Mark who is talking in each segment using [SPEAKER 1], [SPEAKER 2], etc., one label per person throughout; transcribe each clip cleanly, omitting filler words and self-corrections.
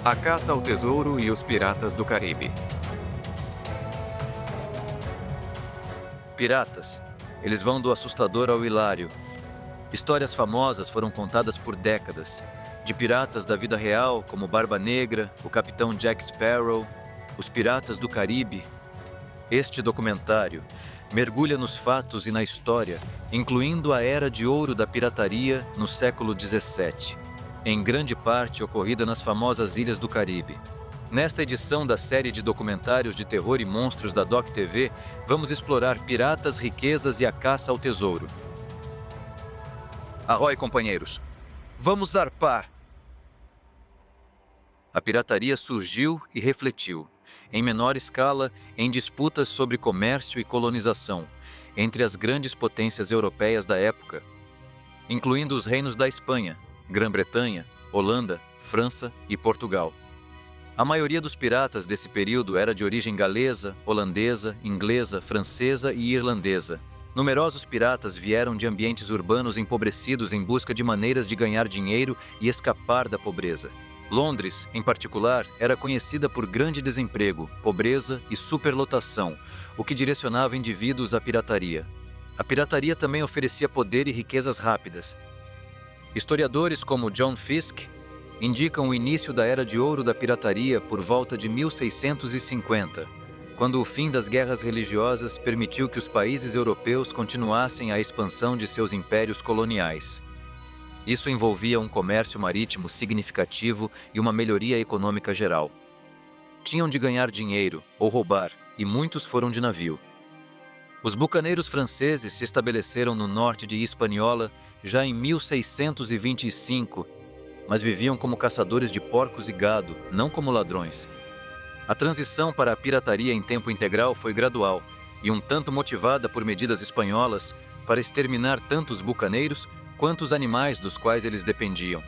[SPEAKER 1] A caça ao tesouro e os piratas do Caribe.
[SPEAKER 2] Piratas. Eles vão do assustador ao hilário. Histórias famosas foram contadas por décadas. De piratas da vida real, como Barba Negra, o Capitão Jack Sparrow, os Piratas do Caribe. Este documentário mergulha nos fatos e na história, incluindo a era de ouro da pirataria no século XVII, em grande parte ocorrida nas famosas Ilhas do Caribe. Nesta edição da série de documentários de terror e monstros da Doc TV, vamos explorar piratas, riquezas e a caça ao tesouro. Arrói, companheiros! Vamos zarpar! A pirataria surgiu e refletiu, em menor escala, em disputas sobre comércio e colonização, entre as grandes potências europeias da época, incluindo os reinos da Espanha, Grã-Bretanha, Holanda, França e Portugal. A maioria dos piratas desse período era de origem galesa, holandesa, inglesa, francesa e irlandesa. Numerosos piratas vieram de ambientes urbanos empobrecidos em busca de maneiras de ganhar dinheiro e escapar da pobreza. Londres, em particular, era conhecida por grande desemprego, pobreza e superlotação, o que direcionava indivíduos à pirataria. A pirataria também oferecia poder e riquezas rápidas. Historiadores como John Fiske indicam o início da Era de Ouro da pirataria por volta de 1650, quando o fim das guerras religiosas permitiu que os países europeus continuassem a expansão de seus impérios coloniais. Isso envolvia um comércio marítimo significativo e uma melhoria econômica geral. Tinham de ganhar dinheiro ou roubar, e muitos foram de navio. Os bucaneiros franceses se estabeleceram no norte de Hispaniola já em 1625, mas viviam como caçadores de porcos e gado, não como ladrões. A transição para a pirataria em tempo integral foi gradual e um tanto motivada por medidas espanholas para exterminar tanto os bucaneiros quanto os animais dos quais eles dependiam.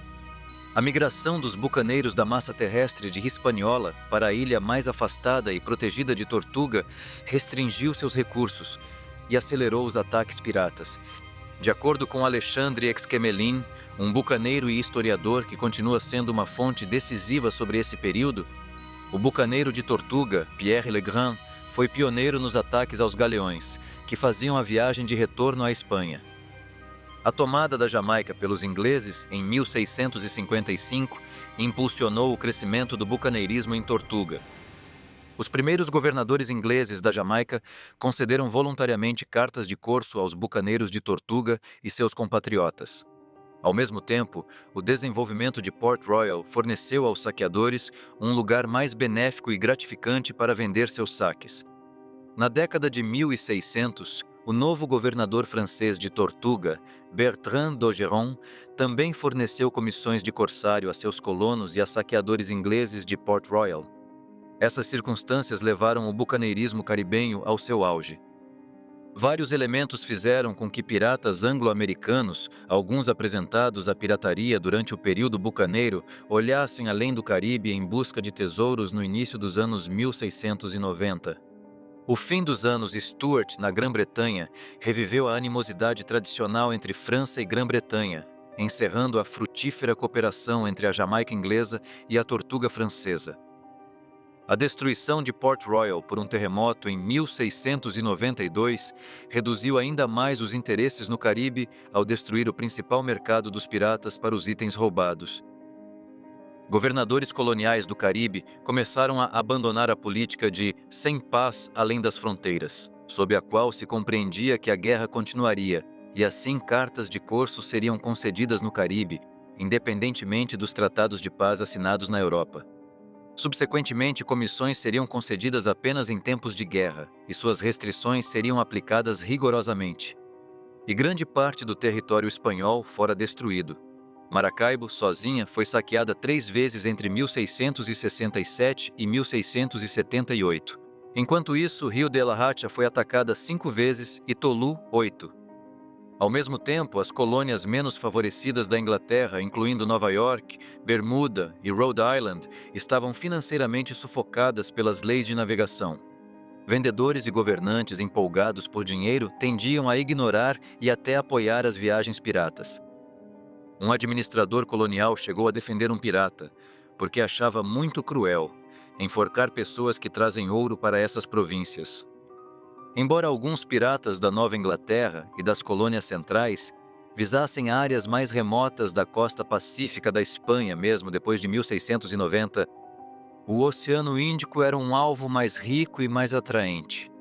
[SPEAKER 2] A migração dos bucaneiros da massa terrestre de Hispaniola para a ilha mais afastada e protegida de Tortuga restringiu seus recursos e acelerou os ataques piratas. De acordo com Alexandre Exquemelin, um bucaneiro e historiador que continua sendo uma fonte decisiva sobre esse período, o bucaneiro de Tortuga, Pierre Legrand, foi pioneiro nos ataques aos galeões, que faziam a viagem de retorno à Espanha. A tomada da Jamaica pelos ingleses, em 1655, impulsionou o crescimento do bucaneirismo em Tortuga. Os primeiros governadores ingleses da Jamaica concederam voluntariamente cartas de corso aos bucaneiros de Tortuga e seus compatriotas. Ao mesmo tempo, o desenvolvimento de Port Royal forneceu aos saqueadores um lugar mais benéfico e gratificante para vender seus saques. Na década de 1600, o novo governador francês de Tortuga, Bertrand d'Ogeron, também forneceu comissões de corsário a seus colonos e a saqueadores ingleses de Port Royal. Essas circunstâncias levaram o bucaneirismo caribenho ao seu auge. Vários elementos fizeram com que piratas anglo-americanos, alguns apresentados à pirataria durante o período bucaneiro, olhassem além do Caribe em busca de tesouros no início dos anos 1690. O fim dos anos Stuart na Grã-Bretanha reviveu a animosidade tradicional entre França e Grã-Bretanha, encerrando a frutífera cooperação entre a Jamaica inglesa e a Tortuga francesa. A destruição de Port Royal por um terremoto em 1692 reduziu ainda mais os interesses no Caribe ao destruir o principal mercado dos piratas para os itens roubados. Governadores coloniais do Caribe começaram a abandonar a política de sem paz além das fronteiras, sob a qual se compreendia que a guerra continuaria, e assim cartas de corso seriam concedidas no Caribe, independentemente dos tratados de paz assinados na Europa. Subsequentemente, comissões seriam concedidas apenas em tempos de guerra, e suas restrições seriam aplicadas rigorosamente. E grande parte do território espanhol fora destruído. Maracaibo, sozinha, foi saqueada 3 vezes entre 1667 e 1678. Enquanto isso, Rio de la Hacha foi atacada 5 vezes e Tolu, 8. Ao mesmo tempo, as colônias menos favorecidas da Inglaterra, incluindo Nova York, Bermuda e Rhode Island, estavam financeiramente sufocadas pelas leis de navegação. Vendedores e governantes empolgados por dinheiro tendiam a ignorar e até apoiar as viagens piratas. Um administrador colonial chegou a defender um pirata, porque achava muito cruel enforcar pessoas que trazem ouro para essas províncias. Embora alguns piratas da Nova Inglaterra e das colônias centrais visassem áreas mais remotas da costa pacífica da Espanha mesmo depois de 1690, o Oceano Índico era um alvo mais rico e mais atraente.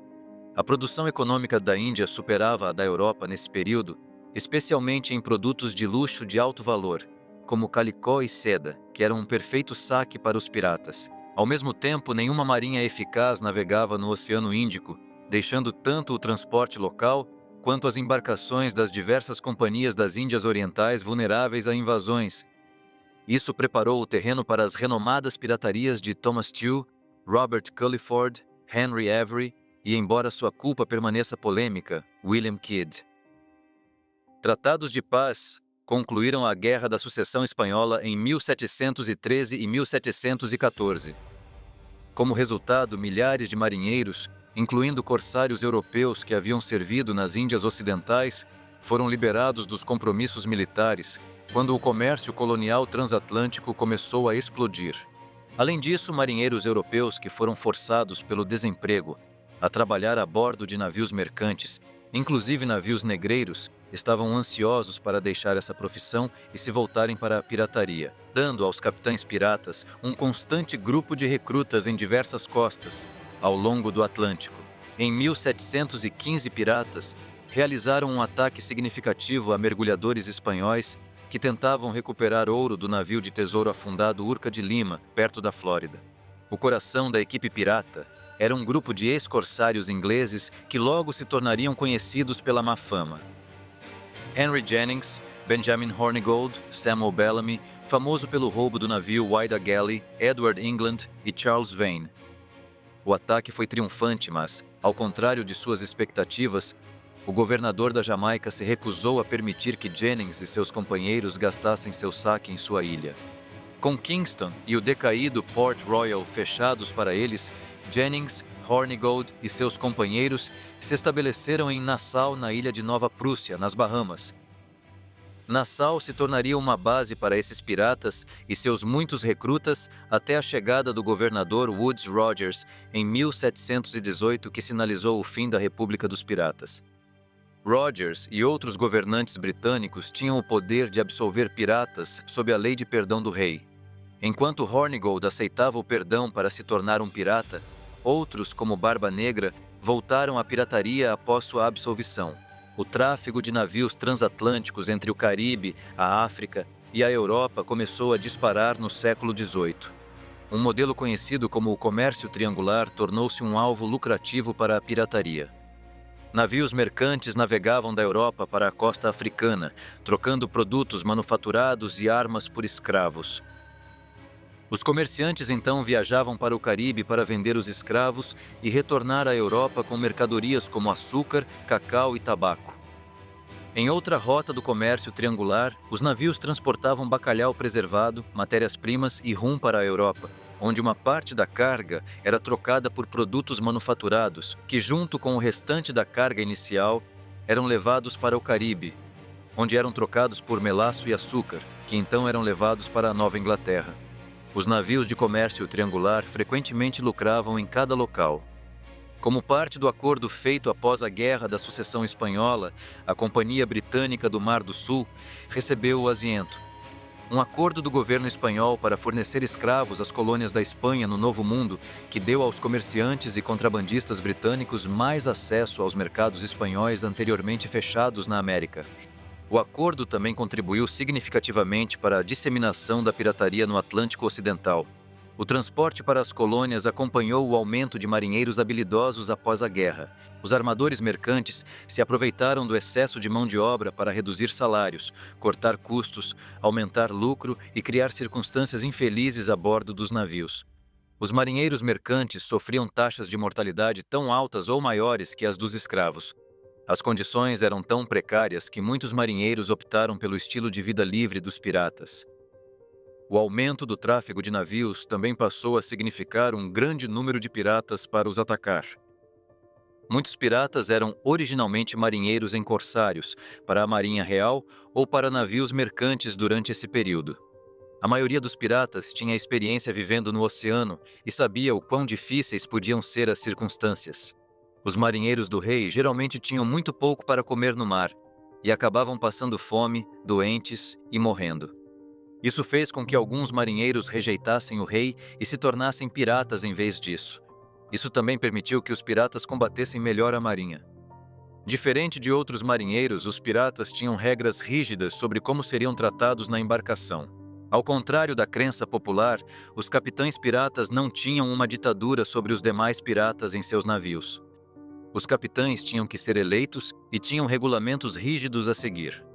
[SPEAKER 2] A produção econômica da Índia superava a da Europa nesse período, especialmente em produtos de luxo de alto valor, como calicó e seda, que eram um perfeito saque para os piratas. Ao mesmo tempo, nenhuma marinha eficaz navegava no Oceano Índico, deixando tanto o transporte local quanto as embarcações das diversas companhias das Índias Orientais vulneráveis a invasões. Isso preparou o terreno para as renomadas piratarias de Thomas Tew, Robert Culliford, Henry Avery e, embora sua culpa permaneça polêmica, William Kidd. Tratados de paz concluíram a Guerra da Sucessão Espanhola em 1713 e 1714. Como resultado, milhares de marinheiros, incluindo corsários europeus que haviam servido nas Índias Ocidentais, foram liberados dos compromissos militares quando o comércio colonial transatlântico começou a explodir. Além disso, marinheiros europeus que foram forçados pelo desemprego a trabalhar a bordo de navios mercantes, inclusive navios negreiros, estavam ansiosos para deixar essa profissão e se voltarem para a pirataria, dando aos capitães piratas um constante grupo de recrutas em diversas costas, ao longo do Atlântico. Em 1715, piratas realizaram um ataque significativo a mergulhadores espanhóis que tentavam recuperar ouro do navio de tesouro afundado Urca de Lima, perto da Flórida. O coração da equipe pirata era um grupo de ex-corsários ingleses que logo se tornariam conhecidos pela má fama. Henry Jennings, Benjamin Hornigold, Samuel Bellamy, famoso pelo roubo do navio Whydah Galley, Edward England e Charles Vane. O ataque foi triunfante, mas, ao contrário de suas expectativas, o governador da Jamaica se recusou a permitir que Jennings e seus companheiros gastassem seu saque em sua ilha. Com Kingston e o decaído Port Royal fechados para eles, Jennings, Hornigold e seus companheiros se estabeleceram em Nassau, na ilha de Nova Prússia, nas Bahamas. Nassau se tornaria uma base para esses piratas e seus muitos recrutas até a chegada do governador Woodes Rogers em 1718, que sinalizou o fim da República dos Piratas. Rogers e outros governantes britânicos tinham o poder de absolver piratas sob a lei de perdão do rei. Enquanto Hornigold aceitava o perdão para se tornar um pirata, outros, como Barba Negra, voltaram à pirataria após sua absolvição. O tráfego de navios transatlânticos entre o Caribe, a África e a Europa começou a disparar no século XVIII. Um modelo conhecido como o comércio triangular tornou-se um alvo lucrativo para a pirataria. Navios mercantes navegavam da Europa para a costa africana, trocando produtos manufaturados e armas por escravos. Os comerciantes então viajavam para o Caribe para vender os escravos e retornar à Europa com mercadorias como açúcar, cacau e tabaco. Em outra rota do comércio triangular, os navios transportavam bacalhau preservado, matérias-primas e rum para a Europa, onde uma parte da carga era trocada por produtos manufaturados, que junto com o restante da carga inicial eram levados para o Caribe, onde eram trocados por melaço e açúcar, que então eram levados para a Nova Inglaterra. Os navios de comércio triangular frequentemente lucravam em cada local. Como parte do acordo feito após a Guerra da Sucessão Espanhola, a Companhia Britânica do Mar do Sul recebeu o Asiento, um acordo do governo espanhol para fornecer escravos às colônias da Espanha no Novo Mundo, que deu aos comerciantes e contrabandistas britânicos mais acesso aos mercados espanhóis anteriormente fechados na América. O acordo também contribuiu significativamente para a disseminação da pirataria no Atlântico Ocidental. O transporte para as colônias acompanhou o aumento de marinheiros habilidosos após a guerra. Os armadores mercantes se aproveitaram do excesso de mão de obra para reduzir salários, cortar custos, aumentar lucro e criar circunstâncias infelizes a bordo dos navios. Os marinheiros mercantes sofriam taxas de mortalidade tão altas ou maiores que as dos escravos. As condições eram tão precárias que muitos marinheiros optaram pelo estilo de vida livre dos piratas. O aumento do tráfego de navios também passou a significar um grande número de piratas para os atacar. Muitos piratas eram originalmente marinheiros em corsários, para a Marinha Real ou para navios mercantes durante esse período. A maioria dos piratas tinha experiência vivendo no oceano e sabia o quão difíceis podiam ser as circunstâncias. Os marinheiros do rei geralmente tinham muito pouco para comer no mar e acabavam passando fome, doentes e morrendo. Isso fez com que alguns marinheiros rejeitassem o rei e se tornassem piratas em vez disso. Isso também permitiu que os piratas combatessem melhor a marinha. Diferente de outros marinheiros, os piratas tinham regras rígidas sobre como seriam tratados na embarcação. Ao contrário da crença popular, os capitães piratas não tinham uma ditadura sobre os demais piratas em seus navios. Os capitães tinham que ser eleitos e tinham regulamentos rígidos a seguir.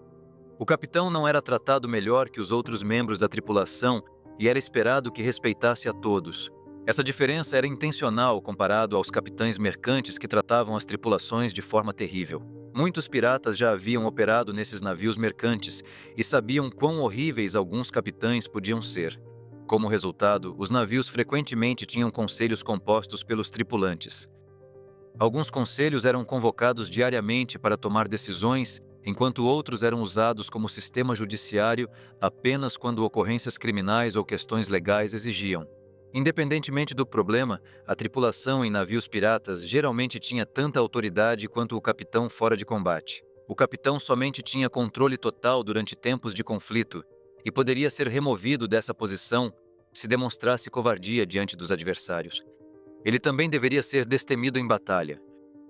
[SPEAKER 2] O capitão não era tratado melhor que os outros membros da tripulação e era esperado que respeitasse a todos. Essa diferença era intencional comparado aos capitães mercantes que tratavam as tripulações de forma terrível. Muitos piratas já haviam operado nesses navios mercantes e sabiam quão horríveis alguns capitães podiam ser. Como resultado, os navios frequentemente tinham conselhos compostos pelos tripulantes. Alguns conselhos eram convocados diariamente para tomar decisões, enquanto outros eram usados como sistema judiciário apenas quando ocorrências criminais ou questões legais exigiam. Independentemente do problema, a tripulação em navios piratas geralmente tinha tanta autoridade quanto o capitão fora de combate. O capitão somente tinha controle total durante tempos de conflito e poderia ser removido dessa posição se demonstrasse covardia diante dos adversários. Ele também deveria ser destemido em batalha.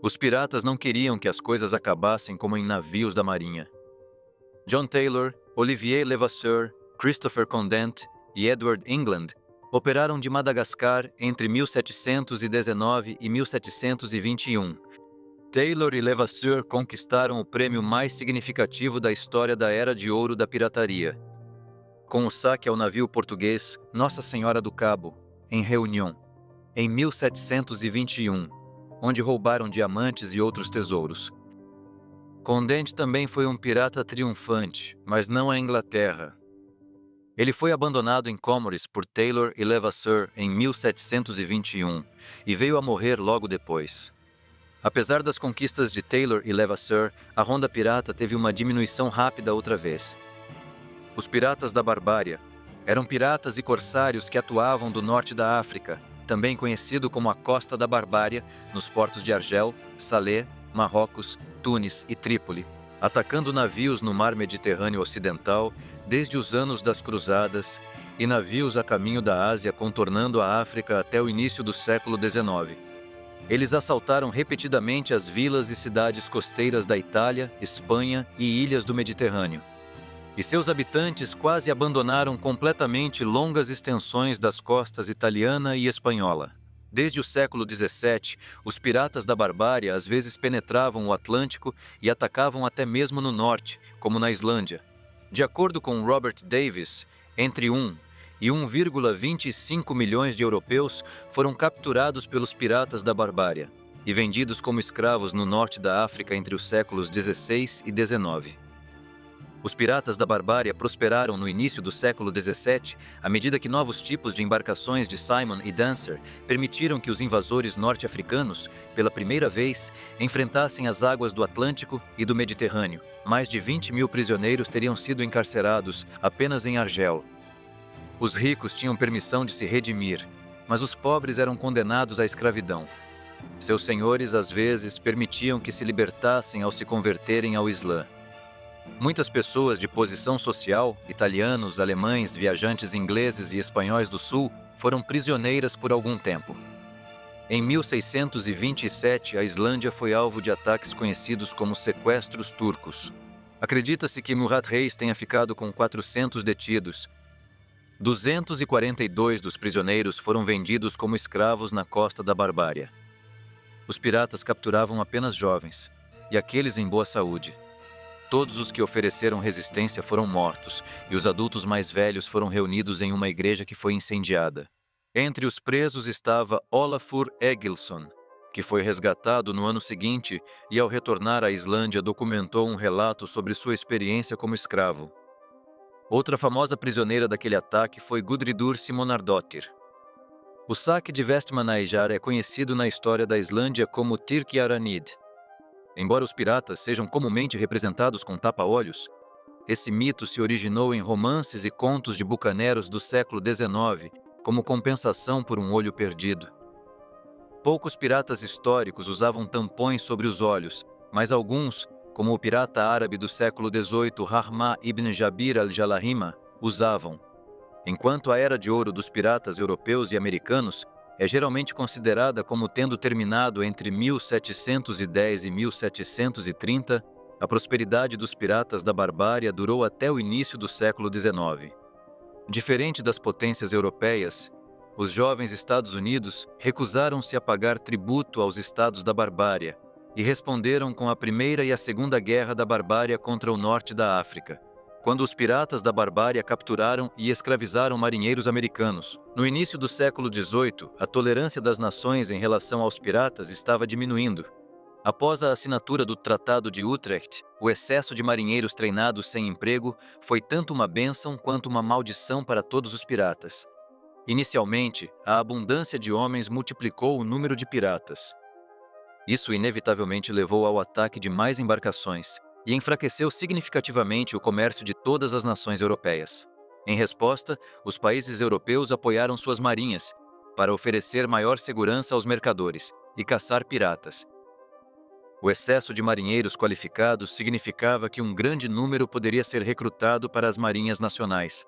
[SPEAKER 2] Os piratas não queriam que as coisas acabassem como em navios da marinha. John Taylor, Olivier Levasseur, Christopher Condent e Edward England operaram de Madagascar entre 1719 e 1721. Taylor e Levasseur conquistaram o prêmio mais significativo da história da Era de Ouro da pirataria, com o saque ao navio português Nossa Senhora do Cabo, em Réunion, em 1721, onde roubaram diamantes e outros tesouros. Condent também foi um pirata triunfante, mas não a Inglaterra. Ele foi abandonado em Comores por Taylor e Levasseur em 1721 e veio a morrer logo depois. Apesar das conquistas de Taylor e Levasseur, a ronda pirata teve uma diminuição rápida outra vez. Os piratas da Barbária eram piratas e corsários que atuavam do norte da África, também conhecido como a Costa da Barbária, nos portos de Argel, Salé, Marrocos, Tunis e Trípoli, atacando navios no mar Mediterrâneo Ocidental desde os anos das Cruzadas e navios a caminho da Ásia contornando a África até o início do século XIX. Eles assaltaram repetidamente as vilas e cidades costeiras da Itália, Espanha e ilhas do Mediterrâneo. E seus habitantes quase abandonaram completamente longas extensões das costas italiana e espanhola. Desde o século XVII, os piratas da Barbária às vezes penetravam o Atlântico e atacavam até mesmo no norte, como na Islândia. De acordo com Robert Davis, entre 1 e 1,25 milhões de europeus foram capturados pelos piratas da Barbária e vendidos como escravos no norte da África entre os séculos XVI e XIX. Os piratas da Barbária prosperaram no início do século XVII, à medida que novos tipos de embarcações de Simon e Dancer permitiram que os invasores norte-africanos, pela primeira vez, enfrentassem as águas do Atlântico e do Mediterrâneo. Mais de 20 mil prisioneiros teriam sido encarcerados apenas em Argel. Os ricos tinham permissão de se redimir, mas os pobres eram condenados à escravidão. Seus senhores, às vezes, permitiam que se libertassem ao se converterem ao Islã. Muitas pessoas de posição social, italianos, alemães, viajantes ingleses e espanhóis do sul, foram prisioneiras por algum tempo. Em 1627, a Islândia foi alvo de ataques conhecidos como sequestros turcos. Acredita-se que Murat Reis tenha ficado com 400 detidos. 242 dos prisioneiros foram vendidos como escravos na costa da Barbária. Os piratas capturavam apenas jovens, e aqueles em boa saúde. Todos os que ofereceram resistência foram mortos, e os adultos mais velhos foram reunidos em uma igreja que foi incendiada. Entre os presos estava Olafur Egilson, que foi resgatado no ano seguinte e, ao retornar à Islândia, documentou um relato sobre sua experiência como escravo. Outra famosa prisioneira daquele ataque foi Gudridur Simonardóttir. O saque de Vestmannaeyjar é conhecido na história da Islândia como Tyrkjaranid. Embora os piratas sejam comumente representados com tapa-olhos, Esse mito se originou em romances e contos de bucaneros do século XIX, como compensação por um olho perdido. Poucos piratas históricos usavam tampões sobre os olhos, mas alguns, como o pirata árabe do século XVIII Rahma ibn Jabir al-Jalahima, usavam. Enquanto a era de ouro dos piratas europeus e americanos é geralmente considerada como tendo terminado entre 1710 e 1730, a prosperidade dos piratas da Barbária durou até o início do século XIX. Diferente das potências europeias, os jovens Estados Unidos recusaram-se a pagar tributo aos estados da Barbária e responderam com a Primeira e a Segunda Guerra da Barbária contra o norte da África, quando os piratas da Barbária capturaram e escravizaram marinheiros americanos. No início do século XVIII, a tolerância das nações em relação aos piratas estava diminuindo. Após a assinatura do Tratado de Utrecht, o excesso de marinheiros treinados sem emprego foi tanto uma bênção quanto uma maldição para todos os piratas. Inicialmente, a abundância de homens multiplicou o número de piratas. Isso inevitavelmente levou ao ataque de mais embarcações e enfraqueceu significativamente o comércio de todas as nações europeias. Em resposta, os países europeus apoiaram suas marinhas para oferecer maior segurança aos mercadores e caçar piratas. O excesso de marinheiros qualificados significava que um grande número poderia ser recrutado para as marinhas nacionais.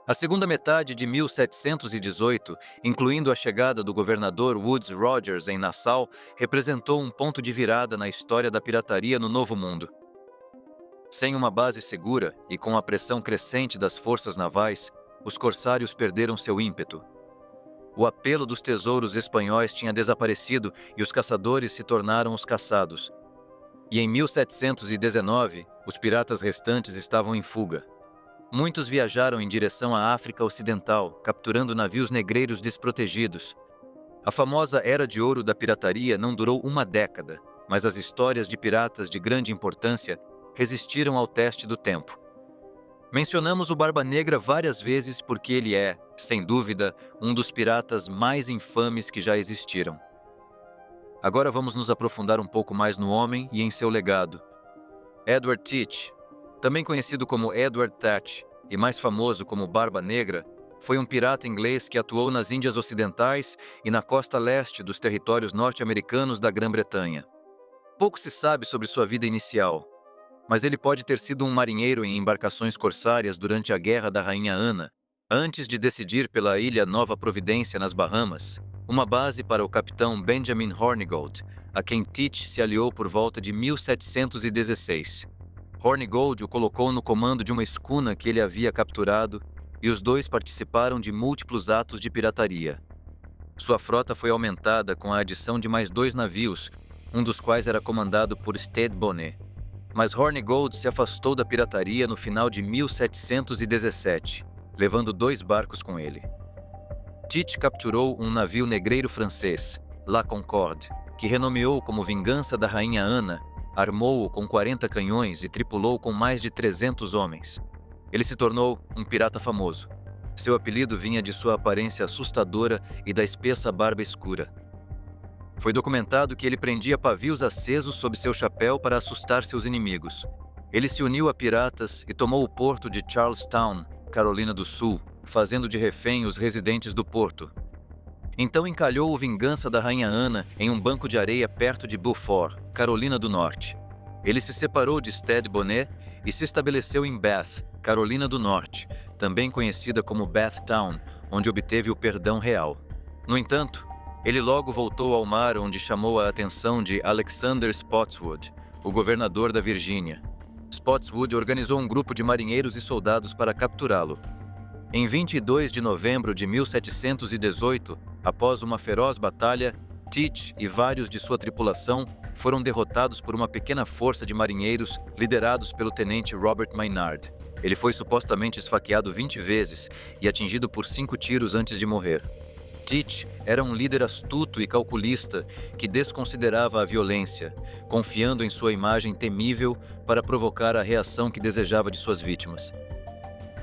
[SPEAKER 2] A segunda metade de 1718, incluindo a chegada do governador Woodes Rogers em Nassau, representou um ponto de virada na história da pirataria no Novo Mundo. Sem uma base segura e com a pressão crescente das forças navais, os corsários perderam seu ímpeto. O apelo dos tesouros espanhóis tinha desaparecido e os caçadores se tornaram os caçados. E em 1719, os piratas restantes estavam em fuga. Muitos viajaram em direção à África Ocidental, capturando navios negreiros desprotegidos. A famosa Era de Ouro da pirataria não durou uma década, mas as histórias de piratas de grande importância resistiram ao teste do tempo. Mencionamos o Barba Negra várias vezes porque ele é, sem dúvida, um dos piratas mais infames que já existiram. Agora vamos nos aprofundar um pouco mais no homem e em seu legado. Edward Teach, também conhecido como Edward Teach e mais famoso como Barba Negra, foi um pirata inglês que atuou nas Índias Ocidentais e na costa leste dos territórios norte-americanos da Grã-Bretanha. Pouco se sabe sobre sua vida inicial, mas ele pode ter sido um marinheiro em embarcações corsárias durante a Guerra da Rainha Ana, antes de decidir pela ilha Nova Providência nas Bahamas, uma base para o capitão Benjamin Hornigold, a quem Teach se aliou por volta de 1716. Hornigold o colocou no comando de uma escuna que ele havia capturado e os dois participaram de múltiplos atos de pirataria. Sua frota foi aumentada com a adição de mais 2 navios, um dos quais era comandado por Stede Bonnet. Mas Hornigold se afastou da pirataria no final de 1717, levando 2 barcos com ele. Teach capturou um navio negreiro francês, La Concorde, que renomeou como vingança da Rainha Ana, armou-o com 40 canhões e tripulou com mais de 300 homens. Ele se tornou um pirata famoso. Seu apelido vinha de sua aparência assustadora e da espessa barba escura. Foi documentado que ele prendia pavios acesos sob seu chapéu para assustar seus inimigos. Ele se uniu a piratas e tomou o porto de Charlestown, Carolina do Sul, fazendo de refém os residentes do porto. Então encalhou o Vingança da Rainha Ana em um banco de areia perto de Beaufort, Carolina do Norte. Ele se separou de Stede Bonnet e se estabeleceu em Bath, Carolina do Norte, também conhecida como Bath Town, onde obteve o perdão real. No entanto, ele logo voltou ao mar, onde chamou a atenção de Alexander Spotswood, o governador da Virgínia. Spotswood organizou um grupo de marinheiros e soldados para capturá-lo. Em 22 de novembro de 1718, após uma feroz batalha, Teach e vários de sua tripulação foram derrotados por uma pequena força de marinheiros liderados pelo tenente Robert Maynard. Ele foi supostamente esfaqueado 20 vezes e atingido por 5 tiros antes de morrer. Teach era um líder astuto e calculista que desconsiderava a violência, confiando em sua imagem temível para provocar a reação que desejava de suas vítimas.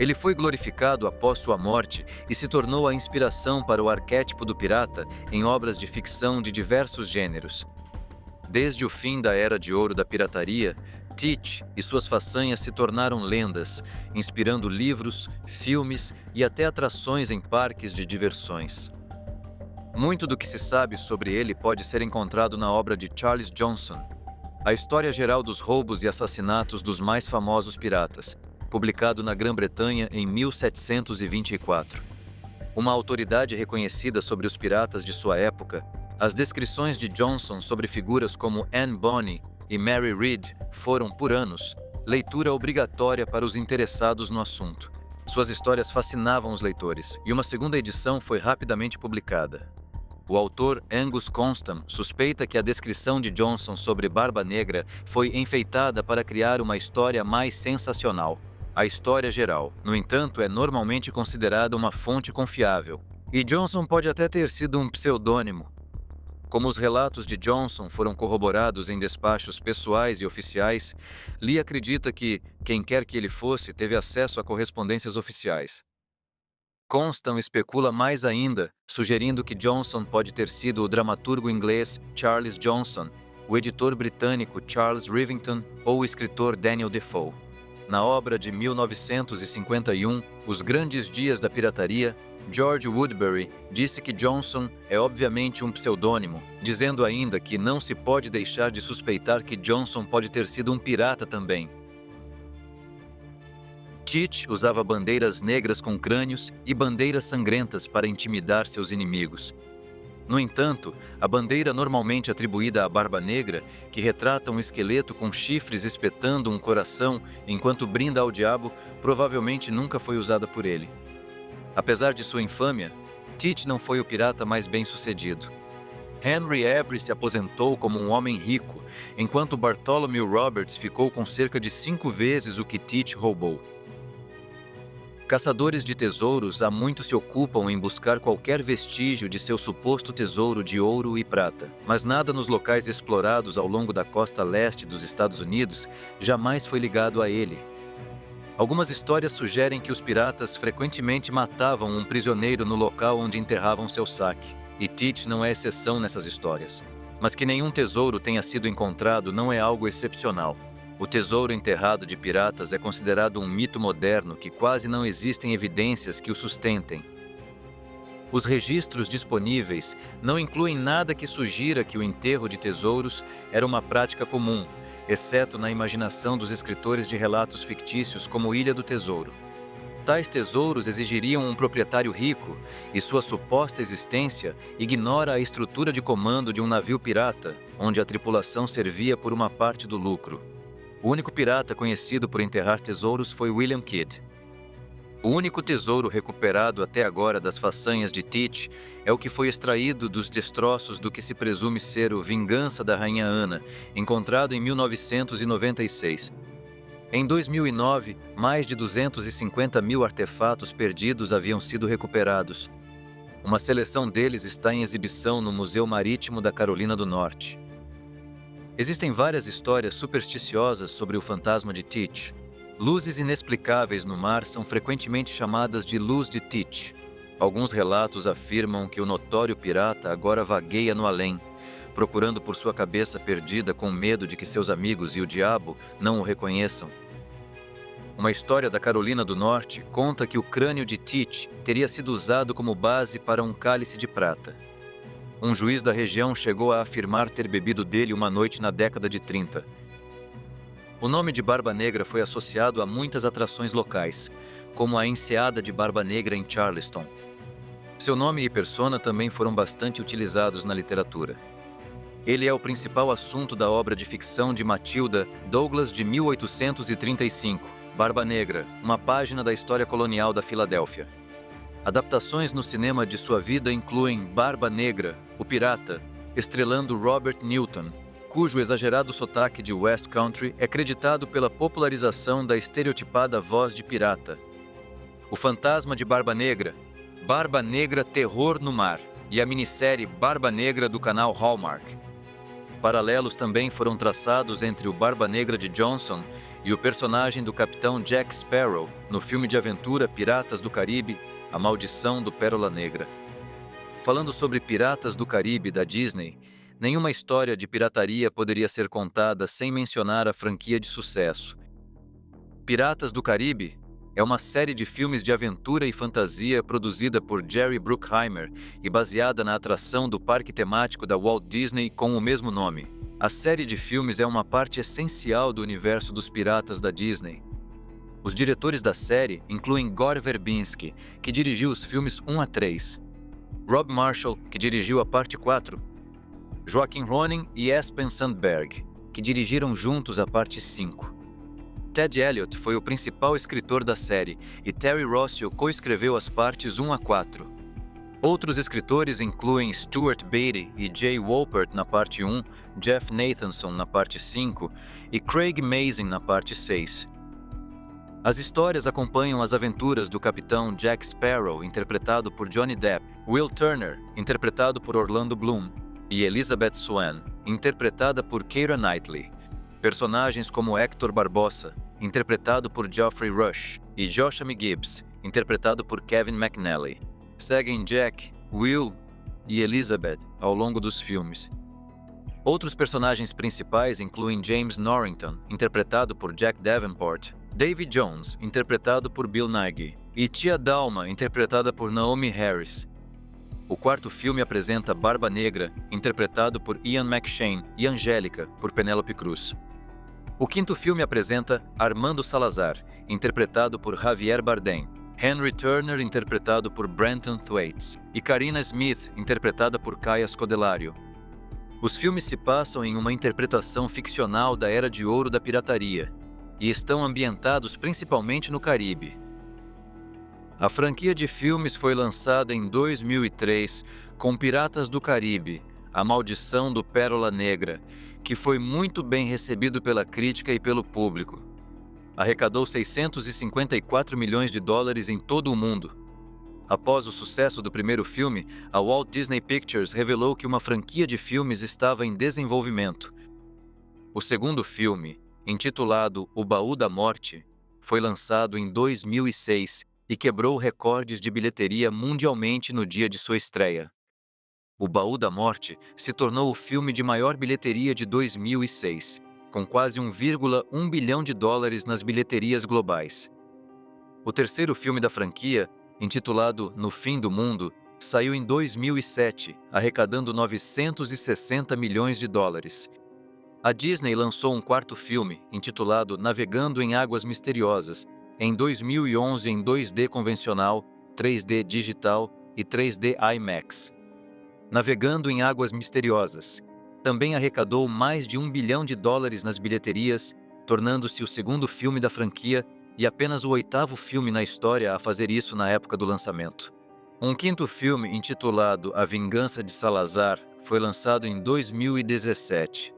[SPEAKER 2] Ele foi glorificado após sua morte e se tornou a inspiração para o arquétipo do pirata em obras de ficção de diversos gêneros. Desde o fim da Era de Ouro da pirataria, Teach e suas façanhas se tornaram lendas, inspirando livros, filmes e até atrações em parques de diversões. Muito do que se sabe sobre ele pode ser encontrado na obra de Charles Johnson, A História Geral dos Roubos e Assassinatos dos Mais Famosos Piratas, publicado na Grã-Bretanha em 1724. Uma autoridade reconhecida sobre os piratas de sua época, as descrições de Johnson sobre figuras como Anne Bonny e Mary Read foram, por anos, leitura obrigatória para os interessados no assunto. Suas histórias fascinavam os leitores, e uma segunda edição foi rapidamente publicada. O autor Angus Constam suspeita que a descrição de Johnson sobre Barba Negra foi enfeitada para criar uma história mais sensacional. A História Geral, no entanto, é normalmente considerada uma fonte confiável, e Johnson pode até ter sido um pseudônimo. Como os relatos de Johnson foram corroborados em despachos pessoais e oficiais, Lee acredita que, quem quer que ele fosse, teve acesso a correspondências oficiais. Constam especula mais ainda, sugerindo que Johnson pode ter sido o dramaturgo inglês Charles Johnson, o editor britânico Charles Rivington ou o escritor Daniel Defoe. Na obra de 1951, Os Grandes Dias da Pirataria, George Woodberry disse que Johnson é obviamente um pseudônimo, dizendo ainda que não se pode deixar de suspeitar que Johnson pode ter sido um pirata também. Teach usava bandeiras negras com crânios e bandeiras sangrentas para intimidar seus inimigos. No entanto, a bandeira normalmente atribuída à Barba Negra, que retrata um esqueleto com chifres espetando um coração enquanto brinda ao diabo, provavelmente nunca foi usada por ele. Apesar de sua infâmia, Teach não foi o pirata mais bem-sucedido. Henry Avery se aposentou como um homem rico, enquanto Bartholomew Roberts ficou com cerca de 5 vezes o que Teach roubou. Caçadores de tesouros há muito se ocupam em buscar qualquer vestígio de seu suposto tesouro de ouro e prata, mas nada nos locais explorados ao longo da costa leste dos Estados Unidos jamais foi ligado a ele. Algumas histórias sugerem que os piratas frequentemente matavam um prisioneiro no local onde enterravam seu saque, e Teach não é exceção nessas histórias. Mas que nenhum tesouro tenha sido encontrado não é algo excepcional. O tesouro enterrado de piratas é considerado um mito moderno que quase não existem evidências que o sustentem. Os registros disponíveis não incluem nada que sugira que o enterro de tesouros era uma prática comum, exceto na imaginação dos escritores de relatos fictícios como Ilha do Tesouro. Tais tesouros exigiriam um proprietário rico, e sua suposta existência ignora a estrutura de comando de um navio pirata, onde a tripulação servia por uma parte do lucro. O único pirata conhecido por enterrar tesouros foi William Kidd. O único tesouro recuperado até agora das façanhas de Teach é o que foi extraído dos destroços do que se presume ser o Vingança da Rainha Ana, encontrado em 1996. Em 2009, mais de 250 mil artefatos perdidos haviam sido recuperados. Uma seleção deles está em exibição no Museu Marítimo da Carolina do Norte. Existem várias histórias supersticiosas sobre o fantasma de Teach. Luzes inexplicáveis no mar são frequentemente chamadas de luz de Teach. Alguns relatos afirmam que o notório pirata agora vagueia no além, procurando por sua cabeça perdida com medo de que seus amigos e o diabo não o reconheçam. Uma história da Carolina do Norte conta que o crânio de Teach teria sido usado como base para um cálice de prata. Um juiz da região chegou a afirmar ter bebido dele uma noite na década de 30. O nome de Barba Negra foi associado a muitas atrações locais, como a Enseada de Barba Negra em Charleston. Seu nome e persona também foram bastante utilizados na literatura. Ele é o principal assunto da obra de ficção de Matilda Douglas de 1835, Barba Negra, uma página da história colonial da Filadélfia. Adaptações no cinema de sua vida incluem Barba Negra, o Pirata, estrelando Robert Newton, cujo exagerado sotaque de West Country é creditado pela popularização da estereotipada voz de pirata. O Fantasma de Barba Negra, Barba Negra Terror no Mar e a minissérie Barba Negra do canal Hallmark. Paralelos também foram traçados entre o Barba Negra de Johnson e o personagem do capitão Jack Sparrow no filme de aventura Piratas do Caribe, A Maldição do Pérola Negra. Falando sobre Piratas do Caribe da Disney, Nenhuma história de pirataria poderia ser contada sem mencionar a franquia de sucesso. Piratas do Caribe é uma série de filmes de aventura e fantasia produzida por Jerry Bruckheimer e baseada na atração do parque temático da Walt Disney com o mesmo nome. A série de filmes é uma parte essencial do universo dos piratas da Disney. Os diretores da série incluem Gore Verbinski, que dirigiu os filmes 1 a 3, Rob Marshall, que dirigiu a parte 4, Joaquin Ronin e Espen Sandberg, que dirigiram juntos a parte 5. Ted Elliott foi o principal escritor da série e Terry Rossio coescreveu as partes 1 a 4. Outros escritores incluem Stuart Beattie e Jay Wolpert na parte 1, Jeff Nathanson na parte 5 e Craig Mazin na parte 6. As histórias acompanham as aventuras do capitão Jack Sparrow, interpretado por Johnny Depp, Will Turner, interpretado por Orlando Bloom, e Elizabeth Swann, interpretada por Keira Knightley. Personagens como Hector Barbossa, interpretado por Geoffrey Rush, e Joshua Gibbs, interpretado por Kevin McNally, seguem Jack, Will e Elizabeth ao longo dos filmes. Outros personagens principais incluem James Norrington, interpretado por Jack Davenport, Davy Jones, interpretado por Bill Nighy, e Tia Dalma, interpretada por Naomi Harris. O quarto filme apresenta Barba Negra, interpretado por Ian McShane, e Angélica, por Penélope Cruz. O quinto filme apresenta Armando Salazar, interpretado por Javier Bardem, Henry Turner, interpretado por Brenton Thwaites, e Karina Smith, interpretada por Kaya Scodelario. Os filmes se passam em uma interpretação ficcional da Era de Ouro da pirataria e estão ambientados principalmente no Caribe. A franquia de filmes foi lançada em 2003 com Piratas do Caribe, A Maldição do Pérola Negra, que foi muito bem recebido pela crítica e pelo público. Arrecadou 654 milhões de dólares em todo o mundo. Após o sucesso do primeiro filme, a Walt Disney Pictures revelou que uma franquia de filmes estava em desenvolvimento. O segundo filme, intitulado O Baú da Morte, foi lançado em 2006 e quebrou recordes de bilheteria mundialmente no dia de sua estreia. O Baú da Morte se tornou o filme de maior bilheteria de 2006, com quase 1,1 bilhão de dólares nas bilheterias globais. O terceiro filme da franquia, intitulado No Fim do Mundo, saiu em 2007, arrecadando 960 milhões de dólares. A Disney lançou um quarto filme, intitulado Navegando em Águas Misteriosas, em 2011 em 2D convencional, 3D digital e 3D IMAX. Navegando em Águas Misteriosas também arrecadou mais de 1 bilhão de dólares nas bilheterias, tornando-se o segundo filme da franquia e apenas o oitavo filme na história a fazer isso na época do lançamento. Um quinto filme, intitulado A Vingança de Salazar, foi lançado em 2017.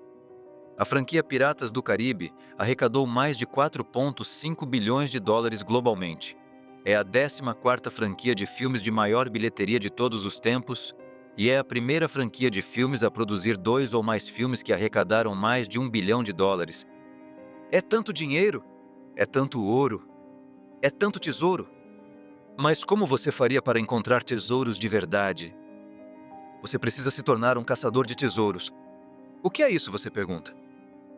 [SPEAKER 2] A franquia Piratas do Caribe arrecadou mais de 4,5 bilhões de dólares globalmente. É a 14ª franquia de filmes de maior bilheteria de todos os tempos e é a primeira franquia de filmes a produzir 2 ou mais filmes que arrecadaram mais de 1 bilhão de dólares. É tanto dinheiro, é tanto ouro, é tanto tesouro. Mas como você faria para encontrar tesouros de verdade? Você precisa se tornar um caçador de tesouros. O que é isso, você pergunta?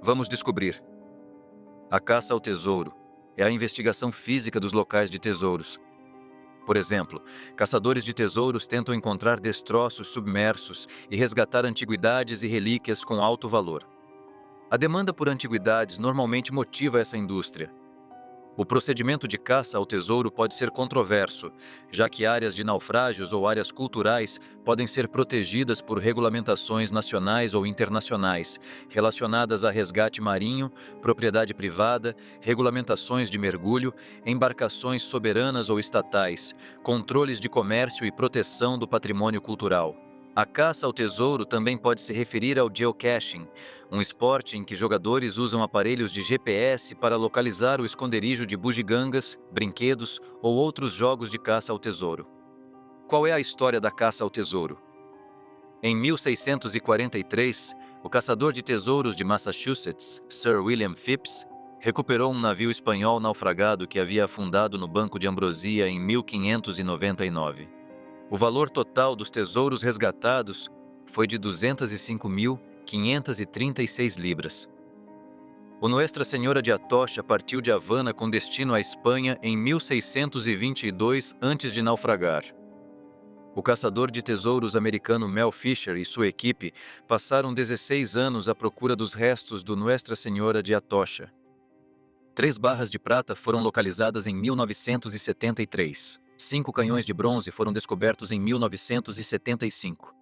[SPEAKER 2] Vamos descobrir. A caça ao tesouro é a investigação física dos locais de tesouros. Por exemplo, caçadores de tesouros tentam encontrar destroços submersos e resgatar antiguidades e relíquias com alto valor. A demanda por antiguidades normalmente motiva essa indústria. O procedimento de caça ao tesouro pode ser controverso, já que áreas de naufrágios ou áreas culturais podem ser protegidas por regulamentações nacionais ou internacionais, relacionadas a resgate marinho, propriedade privada, regulamentações de mergulho, embarcações soberanas ou estatais, controles de comércio e proteção do patrimônio cultural. A caça ao tesouro também pode se referir ao geocaching, um esporte em que jogadores usam aparelhos de GPS para localizar o esconderijo de bugigangas, brinquedos ou outros jogos de caça ao tesouro. Qual é a história da caça ao tesouro? Em 1643, o caçador de tesouros de Massachusetts, Sir William Phips, recuperou um navio espanhol naufragado que havia afundado no Banco de Ambrosia em 1599. O valor total dos tesouros resgatados foi de 205.536 libras. O Nuestra Senhora de Atocha partiu de Havana com destino à Espanha em 1622 antes de naufragar. O caçador de tesouros americano Mel Fisher e sua equipe passaram 16 anos à procura dos restos do Nuestra Senhora de Atocha. 3 barras de prata foram localizadas em 1973. 5 canhões de bronze foram descobertos em 1975.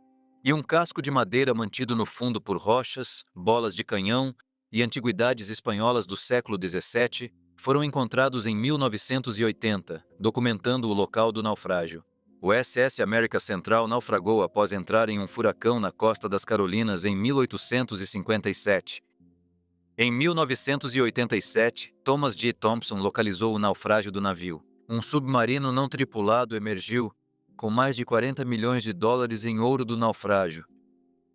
[SPEAKER 2] E um casco de madeira mantido no fundo por rochas, bolas de canhão e antiguidades espanholas do século XVII foram encontrados em 1980, documentando o local do naufrágio. O SS América Central naufragou após entrar em um furacão na costa das Carolinas em 1857. Em 1987, Thomas G. Thompson localizou o naufrágio do navio. Um submarino não tripulado emergiu com mais de 40 milhões de dólares em ouro do naufrágio.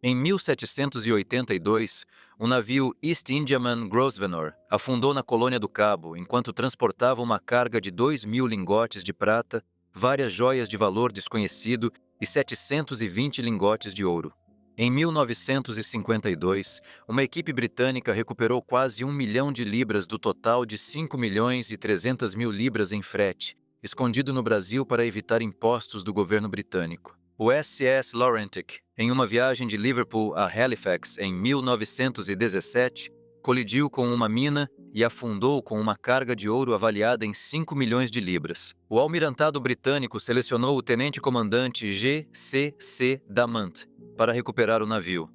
[SPEAKER 2] Em 1782, o navio East Indiaman Grosvenor afundou na Colônia do Cabo enquanto transportava uma carga de 2.000 lingotes de prata, várias joias de valor desconhecido e 720 lingotes de ouro. Em 1952, uma equipe britânica recuperou quase 1 milhão de libras do total de 5 milhões e 300 mil libras em frete, escondido no Brasil para evitar impostos do governo britânico. O SS Laurentic, em uma viagem de Liverpool a Halifax em 1917, colidiu com uma mina e afundou com uma carga de ouro avaliada em 5 milhões de libras. O almirantado britânico selecionou o tenente-comandante G.C.C. Damant para recuperar o navio.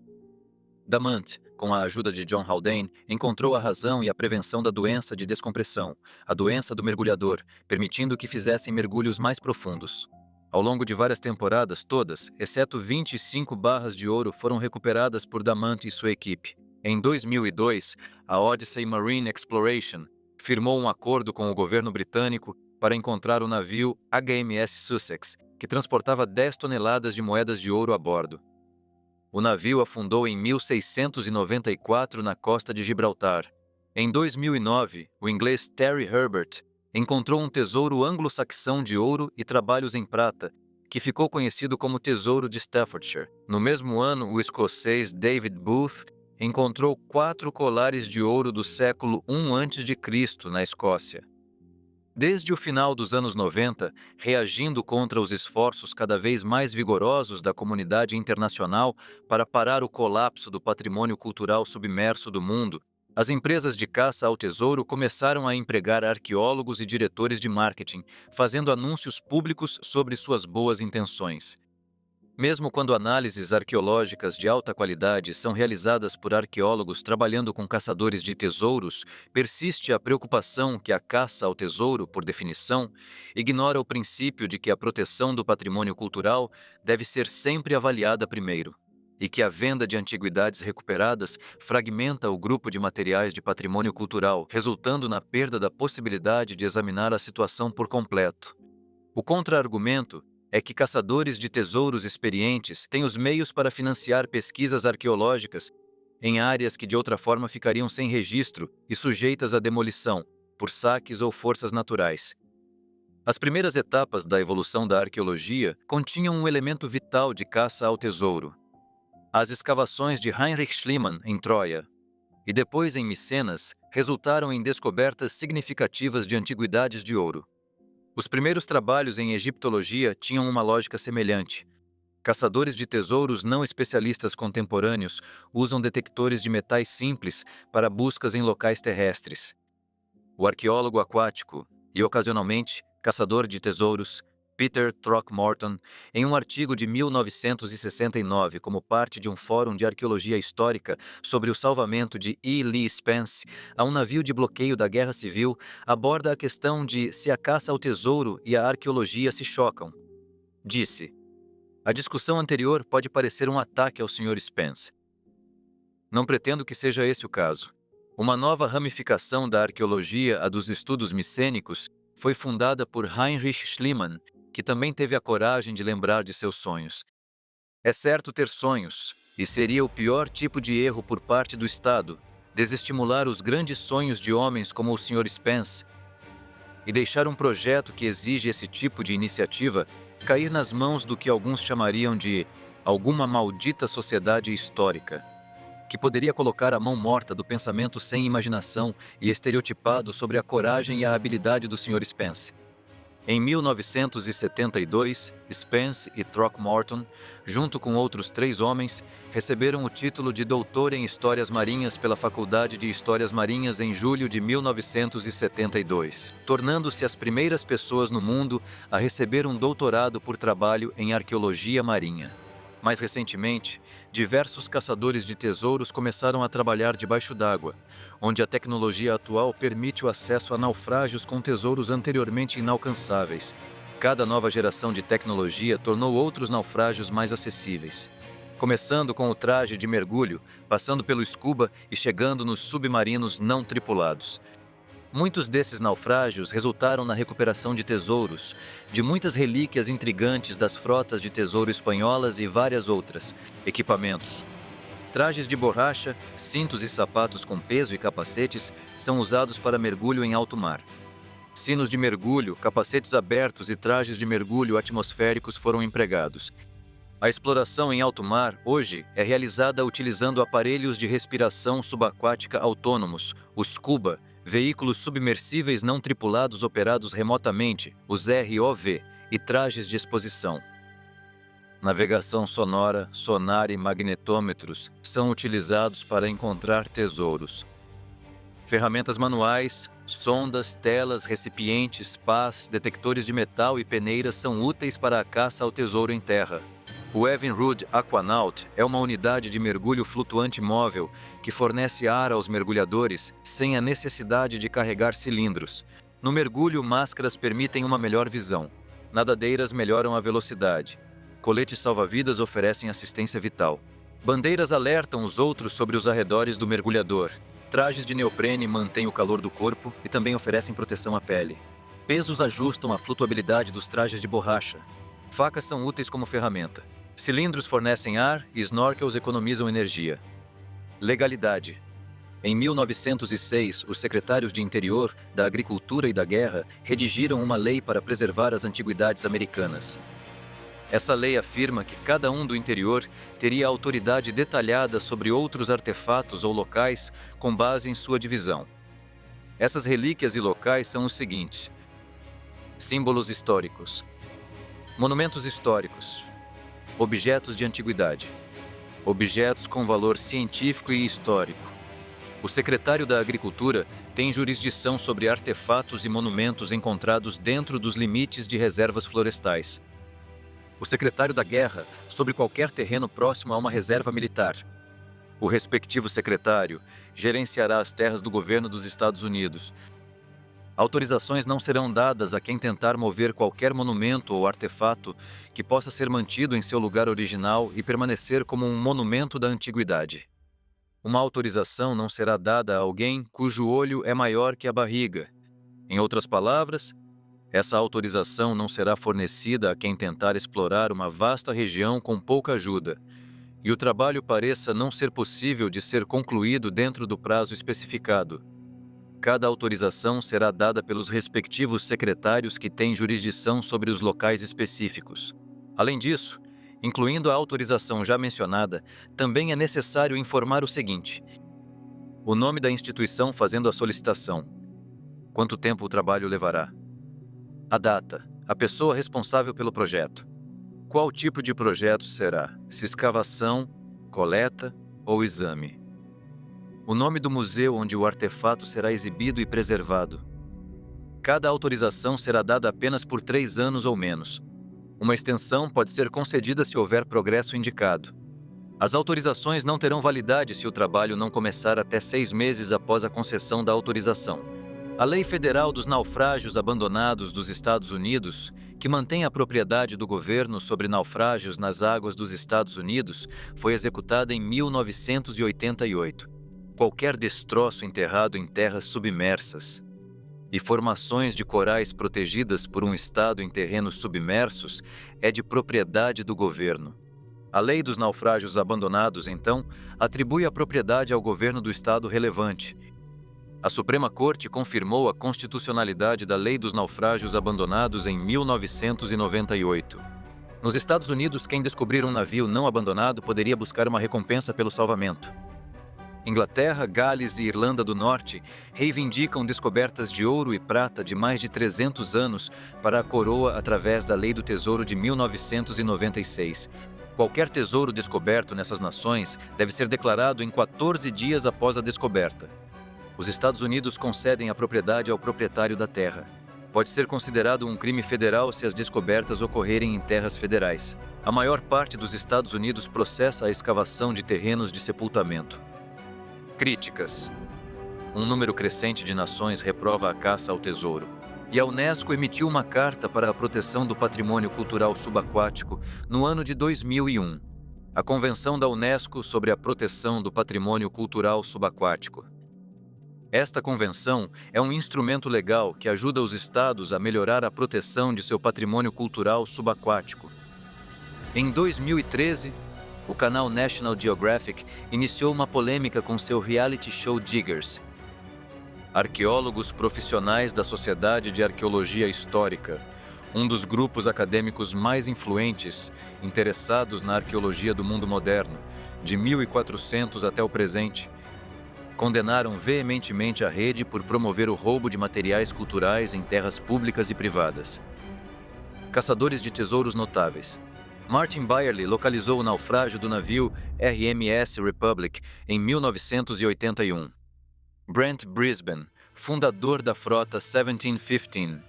[SPEAKER 2] Damant, com a ajuda de John Haldane, encontrou a razão e a prevenção da doença de descompressão, a doença do mergulhador, permitindo que fizessem mergulhos mais profundos. Ao longo de várias temporadas, todas, exceto 25 barras de ouro, foram recuperadas por Damant e sua equipe. Em 2002, a Odyssey Marine Exploration firmou um acordo com o governo britânico para encontrar o navio HMS Sussex, que transportava 10 toneladas de moedas de ouro a bordo. O navio afundou em 1694 na costa de Gibraltar. Em 2009, o inglês Terry Herbert encontrou um tesouro anglo-saxão de ouro e trabalhos em prata, que ficou conhecido como Tesouro de Staffordshire. No mesmo ano, o escocês David Booth encontrou 4 colares de ouro do século I a.C. na Escócia. Desde o final dos anos 90, reagindo contra os esforços cada vez mais vigorosos da comunidade internacional para parar o colapso do patrimônio cultural submerso do mundo, as empresas de caça ao tesouro começaram a empregar arqueólogos e diretores de marketing, fazendo anúncios públicos sobre suas boas intenções. Mesmo quando análises arqueológicas de alta qualidade são realizadas por arqueólogos trabalhando com caçadores de tesouros, persiste a preocupação que a caça ao tesouro, por definição, ignora o princípio de que a proteção do patrimônio cultural deve ser sempre avaliada primeiro, e que a venda de antiguidades recuperadas fragmenta o grupo de materiais de patrimônio cultural, resultando na perda da possibilidade de examinar a situação por completo. O contra-argumento é que caçadores de tesouros experientes têm os meios para financiar pesquisas arqueológicas em áreas que de outra forma ficariam sem registro e sujeitas à demolição por saques ou forças naturais. As primeiras etapas da evolução da arqueologia continham um elemento vital de caça ao tesouro: as escavações de Heinrich Schliemann em Troia e depois em Micenas resultaram em descobertas significativas de antiguidades de ouro. Os primeiros trabalhos em egiptologia tinham uma lógica semelhante. Caçadores de tesouros não especialistas contemporâneos usam detectores de metais simples para buscas em locais terrestres. O arqueólogo aquático e, ocasionalmente, caçador de tesouros, Peter Throckmorton, em um artigo de 1969 como parte de um fórum de arqueologia histórica sobre o salvamento de E. Lee Spence a um navio de bloqueio da Guerra Civil, aborda a questão de se a caça ao tesouro e a arqueologia se chocam. Disse: "A discussão anterior pode parecer um ataque ao Sr. Spence. Não pretendo que seja esse o caso. Uma nova ramificação da arqueologia, a dos estudos micênicos, foi fundada por Heinrich Schliemann, que também teve a coragem de lembrar de seus sonhos. É certo ter sonhos, e seria o pior tipo de erro por parte do Estado desestimular os grandes sonhos de homens como o Sr. Spence e deixar um projeto que exige esse tipo de iniciativa cair nas mãos do que alguns chamariam de Alguma maldita sociedade histórica que poderia colocar a mão morta do pensamento sem imaginação e estereotipado sobre a coragem e a habilidade do Sr. Spence. Em 1972, Spence e Throckmorton, junto com outros 3 homens, receberam o título de doutor em Histórias Marinhas pela Faculdade de Histórias Marinhas em julho de 1972, tornando-se as primeiras pessoas no mundo a receber um doutorado por trabalho em arqueologia marinha. Mais recentemente, diversos caçadores de tesouros começaram a trabalhar debaixo d'água, onde a tecnologia atual permite o acesso a naufrágios com tesouros anteriormente inalcançáveis. Cada nova geração de tecnologia tornou outros naufrágios mais acessíveis. Começando com o traje de mergulho, passando pelo scuba e chegando nos submarinos não tripulados. Muitos desses naufrágios resultaram na recuperação de tesouros, de muitas relíquias intrigantes das frotas de tesouro espanholas e várias outras, equipamentos. Trajes de borracha, cintos e sapatos com peso e capacetes são usados para mergulho em alto mar. Sinos de mergulho, capacetes abertos e trajes de mergulho atmosféricos foram empregados. A exploração em alto mar, hoje, é realizada utilizando aparelhos de respiração subaquática autônomos, os SCUBA, veículos submersíveis não tripulados operados remotamente, os ROV, e trajes de exposição. Navegação sonora, sonar e magnetômetros são utilizados para encontrar tesouros. Ferramentas manuais, sondas, telas, recipientes, pás, detectores de metal e peneiras são úteis para a caça ao tesouro em terra. O Evinrude Aquanaut é uma unidade de mergulho flutuante móvel que fornece ar aos mergulhadores sem a necessidade de carregar cilindros. No mergulho, máscaras permitem uma melhor visão. Nadadeiras melhoram a velocidade. Coletes salva-vidas oferecem assistência vital. Bandeiras alertam os outros sobre os arredores do mergulhador. Trajes de neoprene mantêm o calor do corpo e também oferecem proteção à pele. Pesos ajustam a flutuabilidade dos trajes de borracha. Facas são úteis como ferramenta. Cilindros fornecem ar e snorkels economizam energia. Legalidade. Em 1906, os secretários de Interior, da Agricultura e da Guerra redigiram uma lei para preservar as antiguidades americanas. Essa lei afirma que cada um do interior teria autoridade detalhada sobre outros artefatos ou locais com base em sua divisão. Essas relíquias e locais são os seguintes: símbolos históricos, monumentos históricos, objetos de antiguidade, objetos com valor científico e histórico. O secretário da Agricultura tem jurisdição sobre artefatos e monumentos encontrados dentro dos limites de reservas florestais. O secretário da Guerra sobre qualquer terreno próximo a uma reserva militar. O respectivo secretário gerenciará as terras do governo dos Estados Unidos. Autorizações não serão dadas a quem tentar mover qualquer monumento ou artefato que possa ser mantido em seu lugar original e permanecer como um monumento da antiguidade. Uma autorização não será dada a alguém cujo olho é maior que a barriga. Em outras palavras, essa autorização não será fornecida a quem tentar explorar uma vasta região com pouca ajuda, e o trabalho pareça não ser possível de ser concluído dentro do prazo especificado. Cada autorização será dada pelos respectivos secretários que têm jurisdição sobre os locais específicos. Além disso, incluindo a autorização já mencionada, também é necessário informar o seguinte: o nome da instituição fazendo a solicitação, quanto tempo o trabalho levará, a data, a pessoa responsável pelo projeto, qual tipo de projeto será, se escavação, coleta ou exame. O nome do museu onde o artefato será exibido e preservado. Cada autorização será dada apenas por 3 anos ou menos. Uma extensão pode ser concedida se houver progresso indicado. As autorizações não terão validade se o trabalho não começar até 6 meses após a concessão da autorização. A Lei Federal dos Naufrágios Abandonados dos Estados Unidos, que mantém a propriedade do governo sobre naufrágios nas águas dos Estados Unidos, foi executada em 1988. Qualquer destroço enterrado em terras submersas e formações de corais protegidas por um estado em terrenos submersos é de propriedade do governo. A Lei dos Naufrágios Abandonados, então, atribui a propriedade ao governo do estado relevante. A Suprema Corte confirmou a constitucionalidade da Lei dos Naufrágios Abandonados em 1998. Nos Estados Unidos, quem descobrir um navio não abandonado poderia buscar uma recompensa pelo salvamento. Inglaterra, Gales e Irlanda do Norte reivindicam descobertas de ouro e prata de mais de 300 anos para a coroa através da Lei do Tesouro de 1996. Qualquer tesouro descoberto nessas nações deve ser declarado em 14 dias após a descoberta. Os Estados Unidos concedem a propriedade ao proprietário da terra. Pode ser considerado um crime federal se as descobertas ocorrerem em terras federais. A maior parte dos Estados Unidos processa a escavação de terrenos de sepultamento. Críticas. Um número crescente de nações reprova a caça ao tesouro. E a Unesco emitiu uma carta para a proteção do patrimônio cultural subaquático no ano de 2001. A Convenção da Unesco sobre a Proteção do Patrimônio Cultural Subaquático. Esta convenção é um instrumento legal que ajuda os estados a melhorar a proteção de seu patrimônio cultural subaquático. Em 2013, o canal National Geographic iniciou uma polêmica com seu reality show Diggers. Arqueólogos profissionais da Sociedade de Arqueologia Histórica, um dos grupos acadêmicos mais influentes interessados na arqueologia do mundo moderno, de 1400 até o presente, condenaram veementemente a rede por promover o roubo de materiais culturais em terras públicas e privadas. Caçadores de tesouros notáveis. Martin Byerly localizou o naufrágio do navio RMS Republic em 1981. Brent Brisbane, fundador da frota 1715.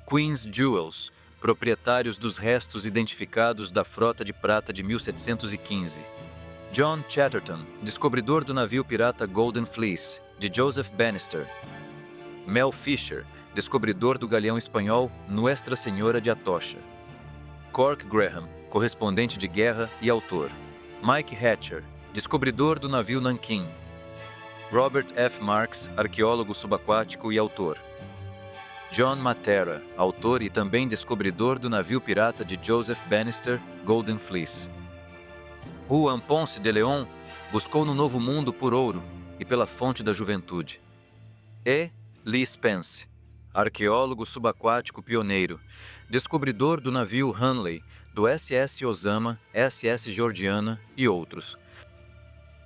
[SPEAKER 2] Queen's Jewels, proprietários dos restos identificados da frota de prata de 1715. John Chatterton, descobridor do navio pirata Golden Fleece, de Joseph Bannister. Mel Fisher, descobridor do galeão espanhol Nuestra Senhora de Atocha. Cork Graham, correspondente de guerra e autor. Mike Hatcher, descobridor do navio Nankin. Robert F. Marks, arqueólogo subaquático e autor. John Matera, autor e também descobridor do navio pirata de Joseph Bannister, Golden Fleece. Juan Ponce de León buscou no Novo Mundo por ouro e pela fonte da juventude. E. Lee Spence, arqueólogo subaquático pioneiro, descobridor do navio Hunley, do SS Osama, SS Georgiana e outros.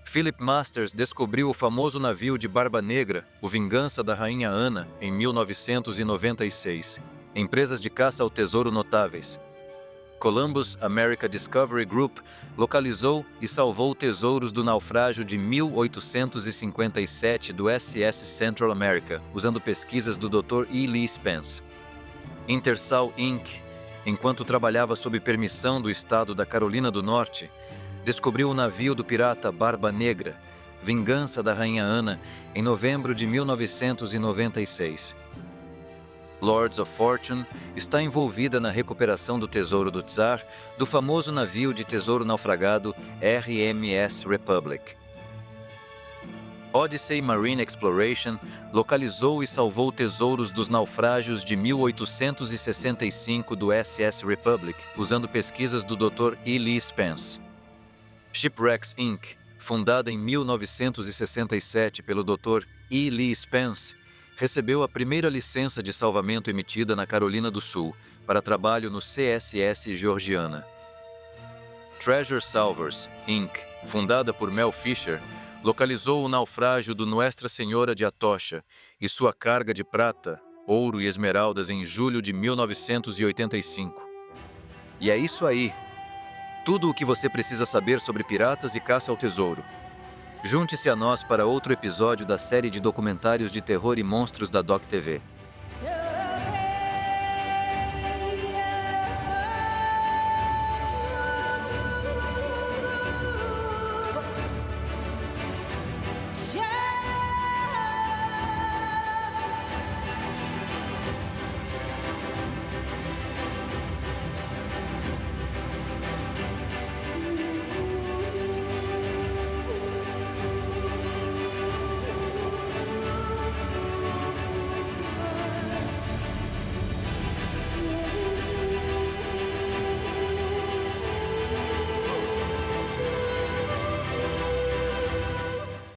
[SPEAKER 2] Philip Masters descobriu o famoso navio de Barba Negra, o Vingança da Rainha Ana, em 1996. Empresas de caça ao tesouro notáveis. Columbus America Discovery Group localizou e salvou tesouros do naufrágio de 1857 do SS Central America, usando pesquisas do Dr. E. Lee Spence. Intersal Inc., enquanto trabalhava sob permissão do estado da Carolina do Norte, descobriu o navio do pirata Barba Negra, Vingança da Rainha Ana, em novembro de 1996. Lords of Fortune está envolvida na recuperação do tesouro do Tsar do famoso navio de tesouro naufragado RMS Republic. Odyssey Marine Exploration localizou e salvou tesouros dos naufrágios de 1865 do SS Republic, usando pesquisas do Dr. E. Lee Spence. Shipwrecks Inc., fundada em 1967 pelo Dr. E. Lee Spence, recebeu a primeira licença de salvamento emitida na Carolina do Sul para trabalho no CSS Georgiana. Treasure Salvers Inc., fundada por Mel Fisher, localizou o naufrágio do Nuestra Senhora de Atocha e sua carga de prata, ouro e esmeraldas em julho de 1985. E é isso aí! Tudo o que você precisa saber sobre piratas e caça ao tesouro. Junte-se a nós para outro episódio da série de documentários de terror e monstros da Doc TV.